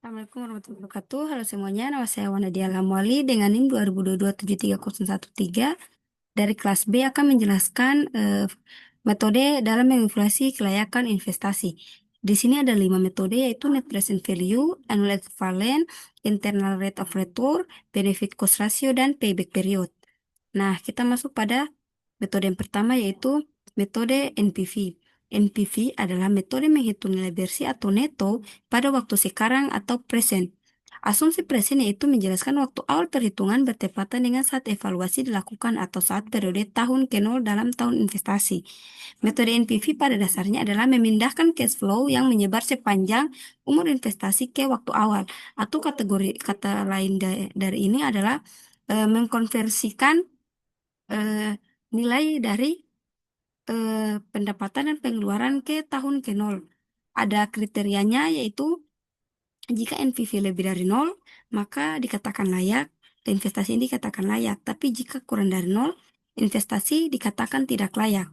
Assalamualaikum warahmatullahi wabarakatuh. Halo semuanya, nama saya Wanadia Lamwali dengan NIM 2022-73013 dari kelas B akan menjelaskan metode dalam mengevaluasi kelayakan investasi. Di sini ada 5 metode yaitu Net Present Value, Annual Equivalent, Internal Rate of Return, Benefit Cost Ratio, dan Payback Period. Nah, kita masuk pada metode yang pertama yaitu metode NPV. NPV adalah metode menghitung nilai bersih atau neto pada waktu sekarang atau present. Asumsi present yaitu menjelaskan waktu awal perhitungan bertepatan dengan saat evaluasi dilakukan atau saat periode tahun ke nol dalam tahun investasi. Metode NPV pada dasarnya adalah memindahkan cash flow yang menyebar sepanjang umur investasi ke waktu awal. Atau kategori kata lain dari ini adalah mengkonversikan eh, nilai dari pendapatan dan pengeluaran ke tahun ke nol. Ada kriterianya yaitu jika NPV lebih dari nol, maka dikatakan layak, investasi ini dikatakan layak. Tapi jika kurang dari nol, investasi dikatakan tidak layak.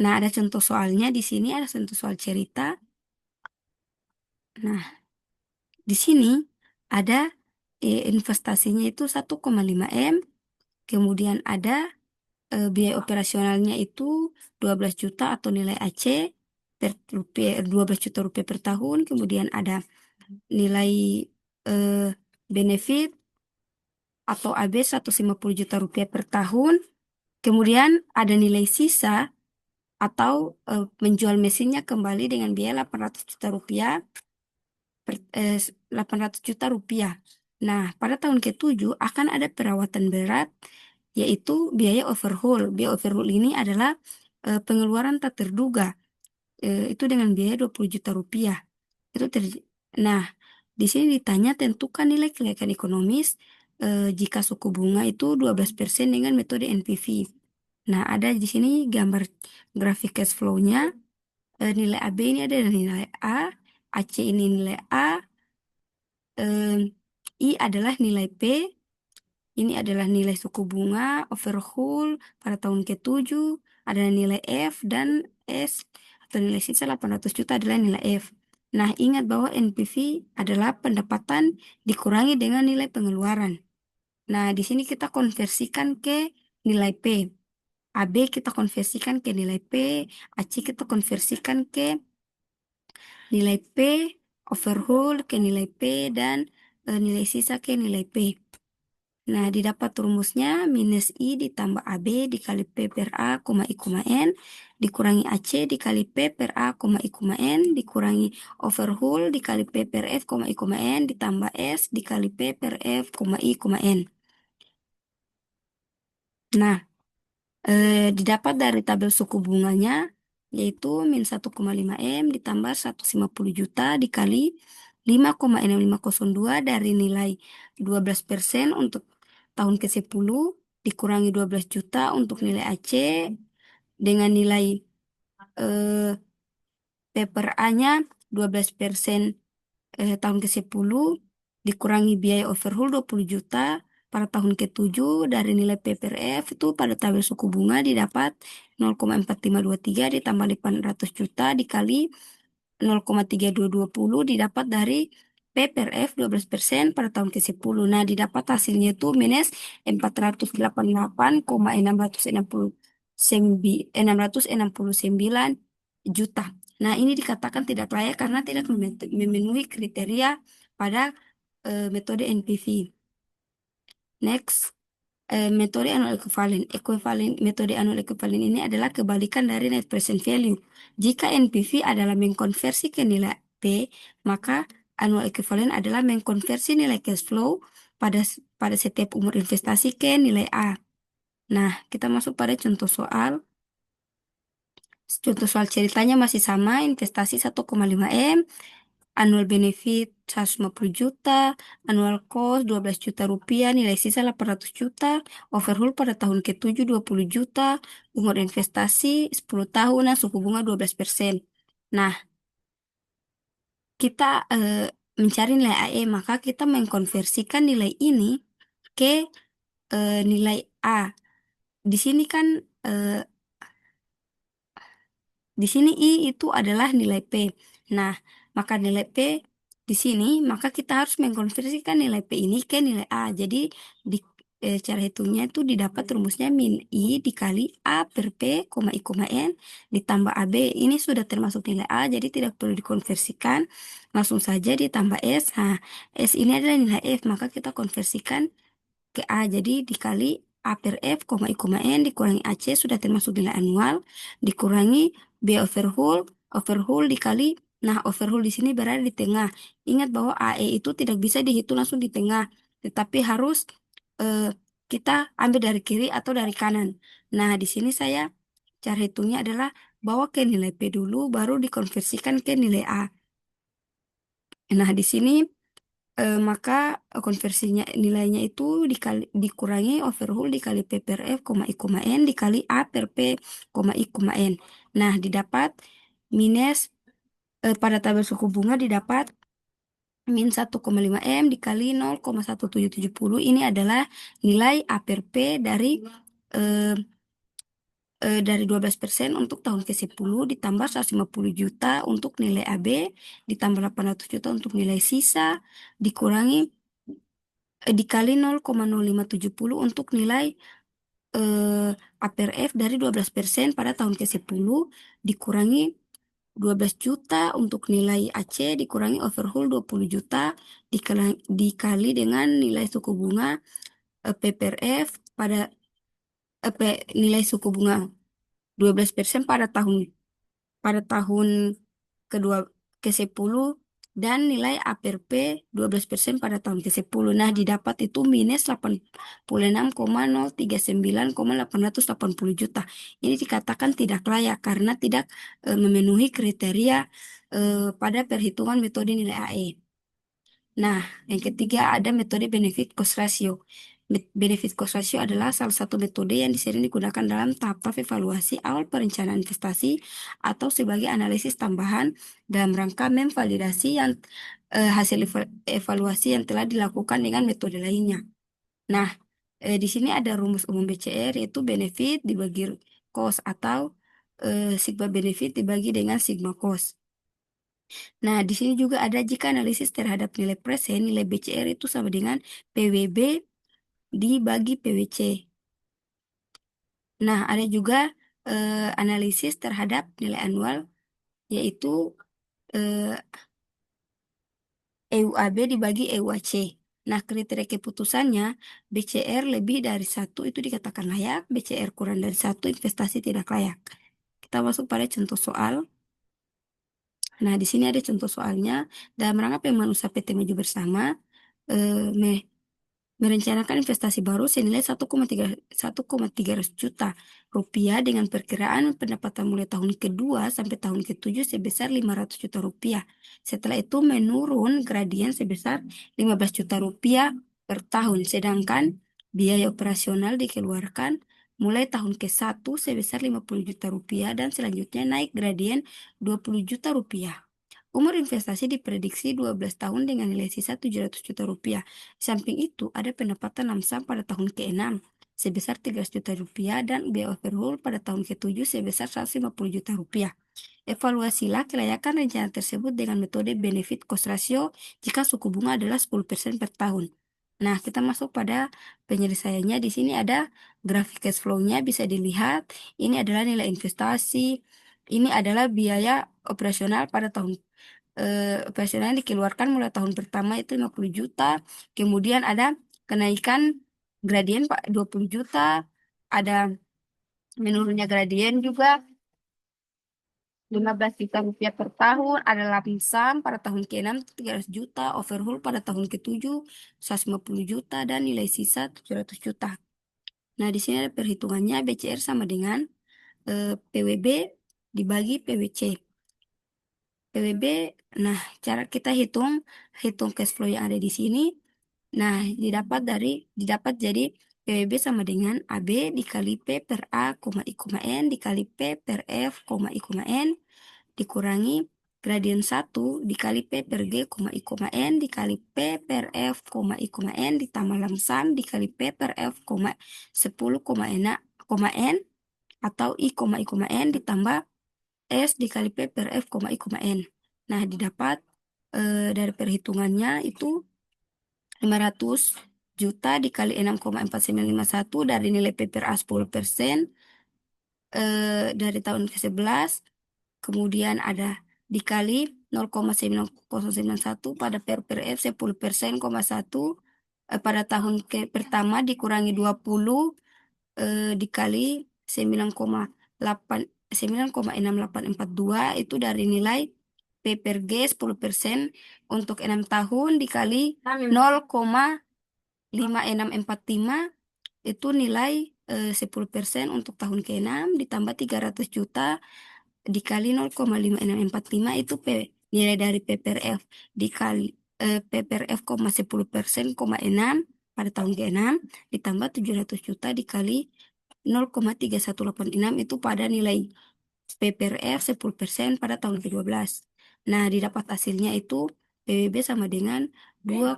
Nah, ada contoh soalnya di sini, ada contoh soal cerita. Nah, di sini ada investasinya itu 1,5 M, kemudian ada biaya operasionalnya itu 12 juta atau nilai AC per rupiah, 12 juta rupiah per tahun. Kemudian ada nilai eh, benefit atau AB 150 juta rupiah per tahun. Kemudian ada nilai sisa atau menjual mesinnya kembali dengan biaya 800 juta rupiah 800 juta rupiah. Nah, pada tahun ke-7 akan ada perawatan berat, yaitu biaya overhaul. Biaya overhaul ini adalah pengeluaran tak terduga. Itu dengan biaya 20 juta rupiah. Itu Nah, di sini ditanya tentukan nilai kelayakan ekonomis jika suku bunga itu 12% dengan metode NPV. Nah, ada di sini gambar grafik cash flow-nya. Nilai AB ini ada nilai A, AC ini nilai A, em, I adalah nilai P, ini adalah nilai suku bunga, overhaul pada tahun ke-7, ada nilai F, dan S atau nilai sisa 800 juta adalah nilai F. Nah, ingat bahwa NPV adalah pendapatan dikurangi dengan nilai pengeluaran. Nah, di sini kita konversikan ke nilai P. AB kita konversikan ke nilai P, AC kita konversikan ke nilai P, overhaul ke nilai P, dan nilai sisa ke nilai P. Nah, didapat rumusnya minus I ditambah AB dikali P per A, I, N, dikurangi AC dikali P per A, I, N, dikurangi overhaul dikali P per F, I, N, ditambah S dikali P per F, I, N. Nah, didapat dari tabel suku bunganya, yaitu min 1,5 M ditambah 150 juta dikali 5,6502 dari nilai 12% untuk tahun ke-10 dikurangi 12 juta untuk nilai AC dengan nilai eh, P per A-nya 12% tahun ke-10 dikurangi biaya overhaul 20 juta pada tahun ke-7 dari nilai P per F itu pada tabel suku bunga didapat 0,4523 ditambah 800 juta dikali 0,3220 didapat dari P per F 12% pada tahun ke-10. Nah, didapat hasilnya itu minus 488,669 juta. Nah, ini dikatakan tidak layak karena tidak memenuhi kriteria pada metode NPV. Next, metode annual equivalent. Metode annual equivalent ini adalah kebalikan dari net present value. Jika NPV adalah mengkonversi ke nilai P, maka annual equivalent adalah mengkonversi nilai cash flow pada setiap umur investasi ke nilai A. Nah, kita masuk pada contoh soal. Contoh soal ceritanya masih sama, investasi 1,5 M, annual benefit 150 juta, annual cost 12 juta rupiah, nilai sisa 800 juta, overhaul pada tahun ke-7 20 juta, umur investasi 10 tahunan, suku bunga 12%. Nah, kita mencari nilai AE, maka kita mengkonversikan nilai ini ke nilai A. Di sini kan eh, di sini I itu adalah nilai P. Nah, maka nilai P di sini, maka kita harus mengkonversikan nilai P ini ke nilai A. Jadi di cara hitungnya itu didapat rumusnya min I dikali A per P, koma I, koma N, ditambah AB. Ini sudah termasuk nilai A, jadi tidak perlu dikonversikan. Langsung saja ditambah S. Nah, S ini adalah nilai F, maka kita konversikan ke A. Jadi dikali A per F, koma I, koma N, dikurangi AC sudah termasuk nilai anual, dikurangi B over whole dikali, nah over whole di sini berada di tengah. Ingat bahwa AE itu tidak bisa dihitung langsung di tengah, tetapi harus eh, kita ambil dari kiri atau dari kanan. Nah, di sini saya cara hitungnya adalah bawa ke nilai P dulu, baru dikonversikan ke nilai A. Nah, di sini maka konversinya nilainya itu dikurangi overwhole dikali P per F, koma I, koma N, dikali A per P, koma I, koma N. Nah, didapat minus pada tabel suku bunga didapat min 1,5 M dikali 0,1770. Ini adalah nilai A per P eh, dari 12% untuk tahun ke-10, ditambah 150 juta untuk nilai AB, ditambah 800 juta untuk nilai sisa, dikurangi dikali 0,0570 untuk nilai A per F dari 12% pada tahun ke-10, dikurangi 12 juta untuk nilai AC, dikurangi overhaul 20 juta, dikali dengan nilai suku bunga P per F pada nilai suku bunga 12% pada tahun kedua ke-10, dan nilai A per P 12% pada tahun ke-10. Nah, didapat itu minus 86,039,880 juta. Ini dikatakan tidak layak karena tidak memenuhi kriteria pada perhitungan metode nilai AE. Nah, yang ketiga ada metode benefit cost ratio. Benefit cost ratio adalah salah satu metode yang sering digunakan dalam tahap evaluasi awal perencanaan investasi atau sebagai analisis tambahan dalam rangka memvalidasi hasil evaluasi yang telah dilakukan dengan metode lainnya. Nah, di sini ada rumus umum BCR yaitu benefit dibagi cost atau sigma benefit dibagi dengan sigma cost. Nah, di sini juga ada jika analisis terhadap nilai present, nilai BCR itu sama dengan PWB dibagi PWC. Nah, ada juga analisis terhadap nilai anual, yaitu eh, EUAB dibagi EUAC. Nah, kriteria keputusannya, BCR lebih dari satu itu dikatakan layak, BCR kurang dari satu investasi tidak layak. Kita masuk pada contoh soal. Nah, di sini ada contoh soalnya. Dalam rangka pengembangan usaha PT Maju Bersama, merencanakan investasi baru senilai 1,300 juta rupiah dengan perkiraan pendapatan mulai tahun kedua sampai tahun ke-7 sebesar 500 juta rupiah. Setelah itu menurun gradien sebesar 15 juta rupiah per tahun. Sedangkan biaya operasional dikeluarkan mulai tahun ke-1 sebesar 50 juta rupiah dan selanjutnya naik gradien 20 juta rupiah. Umur investasi diprediksi 12 tahun dengan nilai sisa 700 juta rupiah. Di samping itu, ada pendapatan lamsam pada tahun ke-6 sebesar 13 juta rupiah dan biaya overhaul pada tahun ke-7 sebesar 150 juta rupiah. Evaluasilah kelayakan rencana tersebut dengan metode benefit cost ratio jika suku bunga adalah 10% per tahun. Nah, kita masuk pada penyelesaiannya. Di sini ada grafik cash flow-nya bisa dilihat. Ini adalah nilai investasi. Ini adalah biaya operasional pada tahun operasional yang dikeluarkan mulai tahun pertama itu 50 juta. Kemudian ada kenaikan gradien Pak 20 juta. Ada menurunnya gradien juga 15 juta rupiah per tahun, ada lapisan pada tahun ke-6 300 juta, overhaul pada tahun ke-7 150 juta, dan nilai sisa 700 juta. Nah, di sini ada perhitungannya BCR sama dengan PWB dibagi PWC. PWB, nah cara kita hitung cash flow yang ada di sini. Nah, didapat jadi PWB sama dengan AB dikali P per A, I, N dikali P per F, I, N dikurangi gradien 1 dikali P per G, I, N dikali P per F, I, N ditambah lamsam dikali P per F, 10, N atau I, N ditambah S dikali P per F, I, N. Nah, didapat dari perhitungannya itu 500 juta dikali 6,4951 dari nilai PPRA 10%, dari tahun ke-11, kemudian ada dikali 0,9091 pada PPRF 10%, 1, pada tahun ke pertama dikurangi 20, dikali 9,8 9,6842 itu dari nilai P per G 10% untuk 6 tahun dikali 0,5645 itu nilai 10% untuk tahun ke-6 ditambah 300 juta dikali 0,5645 itu nilai dari PPRF dikali PPRF, 10%, 6 pada tahun ke-6 ditambah 700 juta dikali 0,3186 itu pada nilai PPRF 10% pada tahun ke-12. Nah, didapat hasilnya itu PBB sama dengan 2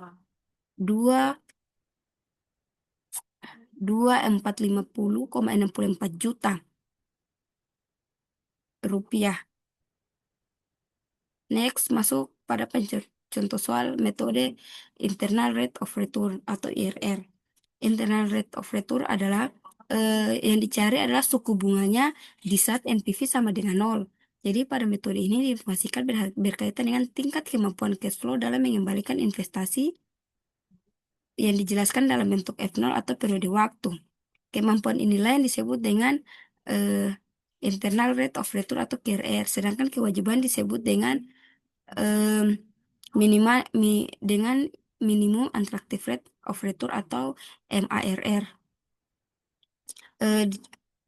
2450,64 juta rupiah. Next, masuk pada contoh soal metode internal rate of return atau IRR. Internal rate of return adalah yang dicari adalah suku bunganya di saat NPV sama dengan 0. Jadi pada metode ini diinformasikan berkaitan dengan tingkat kemampuan cash flow dalam mengembalikan investasi yang dijelaskan dalam bentuk F0 atau periode waktu. Kemampuan inilah yang disebut dengan eh, internal rate of return atau KRR, sedangkan kewajiban disebut dengan em, dengan minimum attractive rate of return atau MARR. Eh,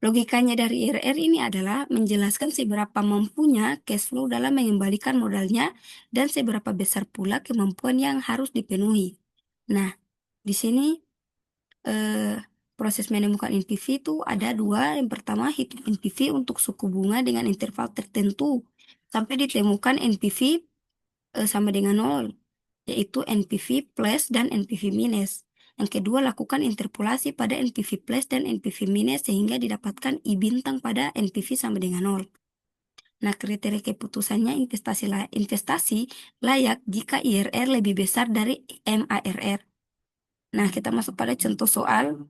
Logikanya dari IRR ini adalah menjelaskan seberapa mampunya cash flow dalam mengembalikan modalnya dan seberapa besar pula kemampuan yang harus dipenuhi. Nah, di sini eh, proses menemukan NPV itu ada dua. Yang pertama, hitung NPV untuk suku bunga dengan interval tertentu sampai ditemukan NPV sama dengan 0, yaitu NPV plus dan NPV minus. Yang kedua, lakukan interpolasi pada NPV plus dan NPV minus sehingga didapatkan I bintang pada NPV sama dengan 0. Nah, kriteria keputusannya investasi layak jika IRR lebih besar dari MARR. Nah, kita masuk pada contoh soal.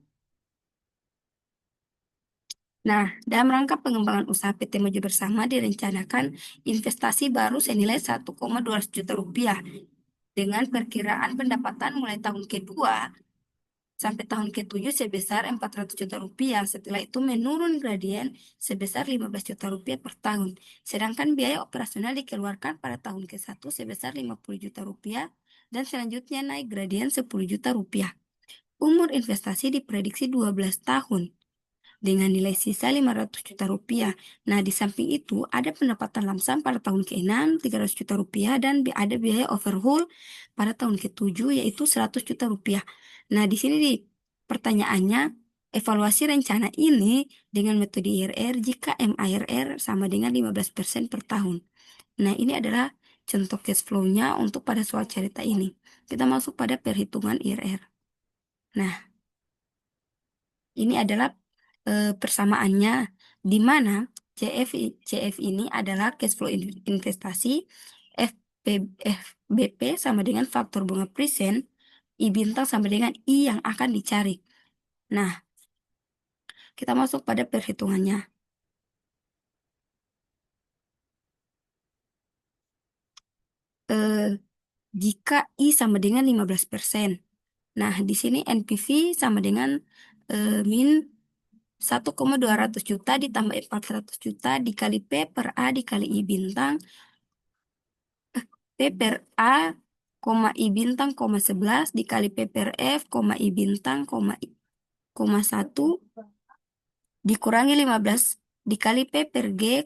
Nah, dalam rangka pengembangan usaha PT Maju Bersama direncanakan investasi baru senilai 1,2 juta rupiah dengan perkiraan pendapatan mulai tahun kedua sampai tahun ke-7 sebesar 400 juta rupiah. Setelah itu menurun gradien sebesar 15 juta rupiah per tahun. Sedangkan biaya operasional dikeluarkan pada tahun ke-1 sebesar 50 juta rupiah dan selanjutnya naik gradien 10 juta rupiah. Umur investasi diprediksi 12 tahun dengan nilai sisa 500 juta rupiah. Nah, di samping itu ada pendapatan lamsam pada tahun ke-6 300 juta rupiah dan ada biaya overhaul pada tahun ke-7 yaitu 100 juta rupiah. Nah, di sini pertanyaannya evaluasi rencana ini dengan metode IRR jika MIRR sama dengan 15% per tahun. Nah, ini adalah contoh cash flow-nya untuk pada soal cerita ini. Kita masuk pada perhitungan IRR. Nah, ini adalah persamaannya di mana CF ini adalah cash flow investasi, FBP sama dengan faktor bunga present, I bintang sama dengan I yang akan dicari. Nah, kita masuk pada perhitungannya. Eh, Jika I sama dengan 15%. Nah, di sini NPV sama dengan min 1,200 juta ditambah 400 juta dikali P per A dikali I bintang. P per A, I bintang, 11 dikali P per F, I bintang, 1 dikurangi 15 dikali P per G,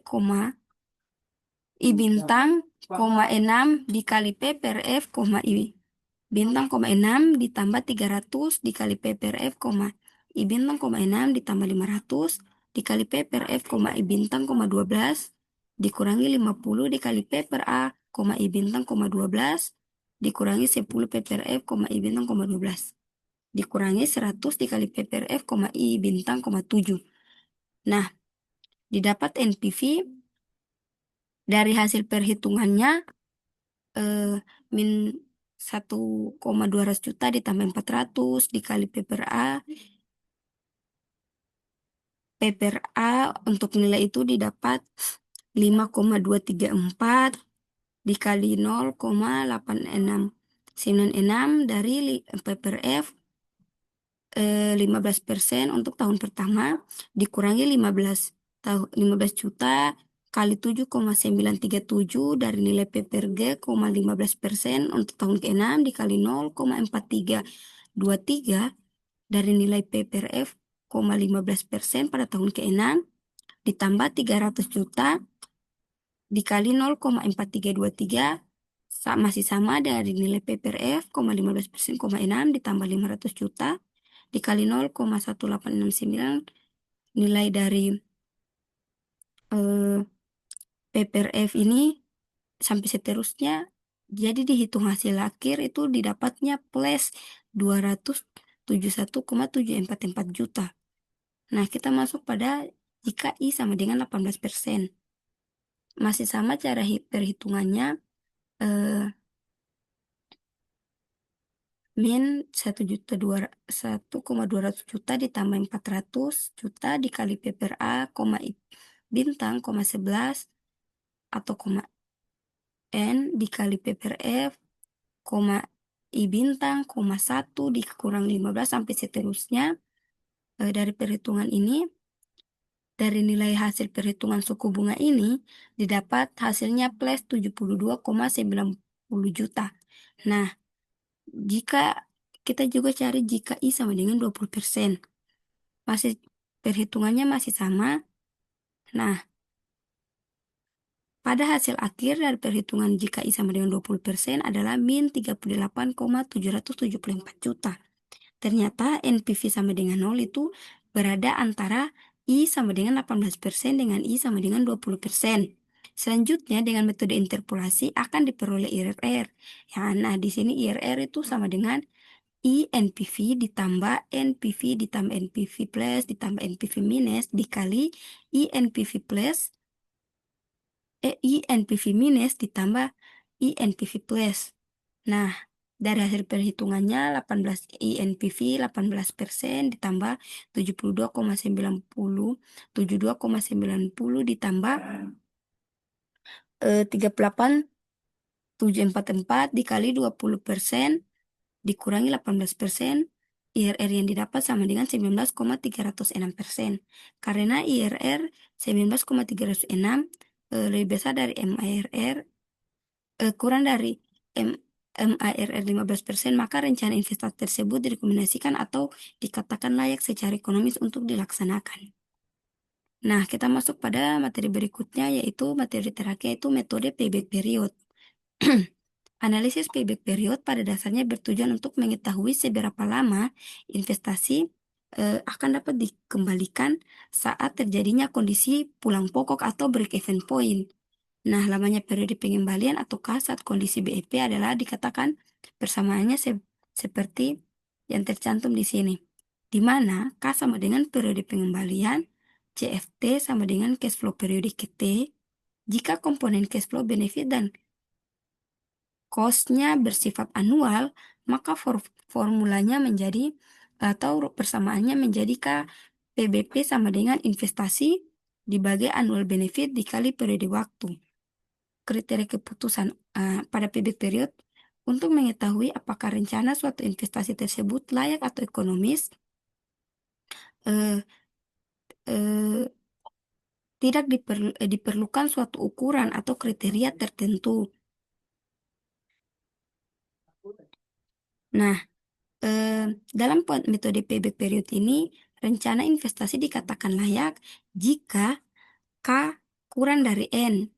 I bintang, 6 dikali P per F, I bintang, 6 ditambah 300 dikali P per F, I bintang, 6 ditambah 500 dikali P per F, I bintang, 12 dikurangi 50 dikali P per A, I bintang, 12 dikurangi 10 P per F, I bintang, 12 dikurangi 100 dikali P per F, I bintang, 7. Nah, didapat NPV dari hasil perhitungannya min 1,200 juta ditambah 400 dikali P per A. P per A untuk nilai itu didapat 5,234 dikali 0,8696 dari P per F 15% untuk tahun pertama dikurangi 15 juta kali 7,937 dari nilai P per G, 15% untuk tahun ke-6 dikali 0,4323 dari nilai P per F, 15% pada tahun ke-6 ditambah 300 juta dikali 0,4323 masih sama dari nilai P per F, 15%, 6 ditambah 500 juta dikali 0,1869 nilai dari eh, P per F ini sampai seterusnya. Jadi dihitung hasil akhir itu didapatnya plus 271,744 juta. Nah, kita masuk pada jika I sama dengan 18%. Masih sama cara perhitungannya. eh, Min 1,200 juta ditambah 400 juta dikali P per A, I bintang, 11 atau N dikali P per F, I bintang, 1 dikurang 15 sampai seterusnya. Dari perhitungan ini, dari nilai hasil perhitungan suku bunga ini, didapat hasilnya plus 72,90 juta. Nah, jika kita juga cari jika I sama dengan 20%. Masih perhitungannya masih sama. Nah, pada hasil akhir dari perhitungan jika I sama dengan 20% adalah min 38,774 juta. Ternyata NPV sama dengan 0 itu berada antara I sama dengan 18% dengan I sama dengan 20%. Selanjutnya dengan metode interpolasi akan diperoleh IRR. Ya, nah di sini IRR itu sama dengan INPV ditambah NPV ditambah NPV plus ditambah NPV minus dikali INPV plus INPV minus ditambah INPV plus. Nah, dari hasil perhitungannya 18 INPV 18% ditambah 72,90 ditambah 38,744 dikali 20% dikurangi 18%, IRR yang didapat sama dengan 19,306%. Karena IRR 19,306 lebih besar dari MIRR, kurang dari MIRR 15%, maka rencana investasi tersebut direkomendasikan atau dikatakan layak secara ekonomis untuk dilaksanakan. Nah, kita masuk pada materi berikutnya, yaitu materi terakhir, yaitu metode payback period. Analisis payback period pada dasarnya bertujuan untuk mengetahui seberapa lama investasi akan dapat dikembalikan saat terjadinya kondisi pulang pokok atau break-even point. Nah, lamanya periode pengembalian ataukah saat kondisi BEP adalah dikatakan persamaannya seperti yang tercantum di sini, di mana K sama dengan periode pengembalian, CFT sama dengan cash flow periodik T. Jika komponen cash flow benefit dan cost-nya bersifat anual, maka formulanya menjadi atau persamaannya menjadi K PBP sama dengan investasi dibagi annual benefit dikali periode waktu. Kriteria keputusan pada payback period untuk mengetahui apakah rencana suatu investasi tersebut layak atau ekonomis, eh, eh, tidak diperlukan suatu ukuran atau kriteria tertentu. Nah, dalam metode payback period ini, rencana investasi dikatakan layak jika K kurang dari N.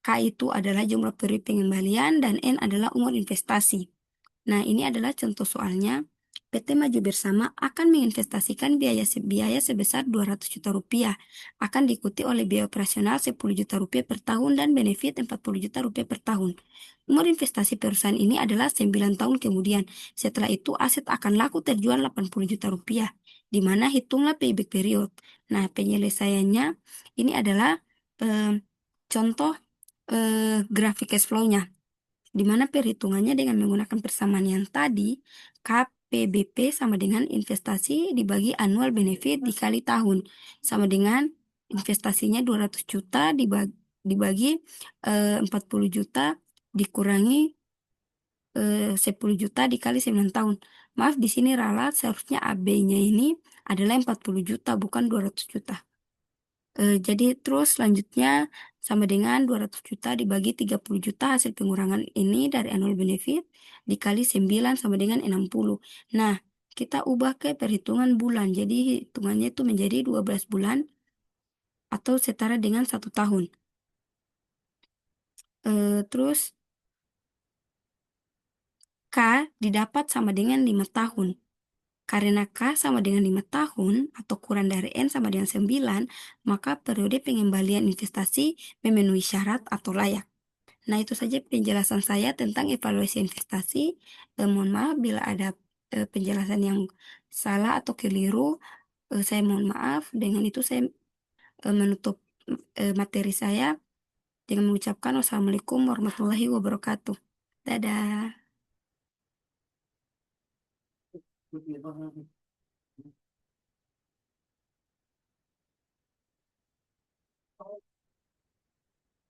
K itu adalah jumlah periode pengembalian dan N adalah umur investasi. Nah, ini adalah contoh soalnya. PT Maju Bersama akan menginvestasikan biaya sebesar 200 juta rupiah. Akan diikuti oleh biaya operasional 10 juta rupiah per tahun dan benefit 40 juta rupiah per tahun. Umur investasi perusahaan ini adalah 9 tahun kemudian. Setelah itu aset akan laku terjual 80 juta rupiah. Di mana hitunglah payback period. Nah, penyelesaiannya ini adalah contoh grafik cash flow-nya. di mana perhitungannya dengan menggunakan persamaan yang tadi, KPBP sama dengan investasi dibagi annual benefit dikali tahun, sama dengan investasinya 200 juta dibagi 40 juta dikurangi 10 juta dikali 9 tahun. Maaf, di sini ralat, seharusnya AB-nya ini adalah 40 juta, bukan 200 juta. Jadi terus selanjutnya sama dengan 200 juta dibagi 30 juta hasil pengurangan ini dari annual benefit dikali 9 sama dengan 60. Nah, kita ubah ke perhitungan bulan. Jadi hitungannya itu menjadi 12 bulan atau setara dengan 1 tahun. Terus K didapat sama dengan 5 tahun. Karena K sama dengan 5 tahun atau kurang dari N sama dengan 9, maka periode pengembalian investasi memenuhi syarat atau layak. Nah, itu saja penjelasan saya tentang evaluasi investasi. Mohon maaf bila ada penjelasan yang salah atau keliru. Saya mohon maaf. Dengan itu saya menutup materi saya dengan mengucapkan wassalamualaikum warahmatullahi wabarakatuh. Dadah.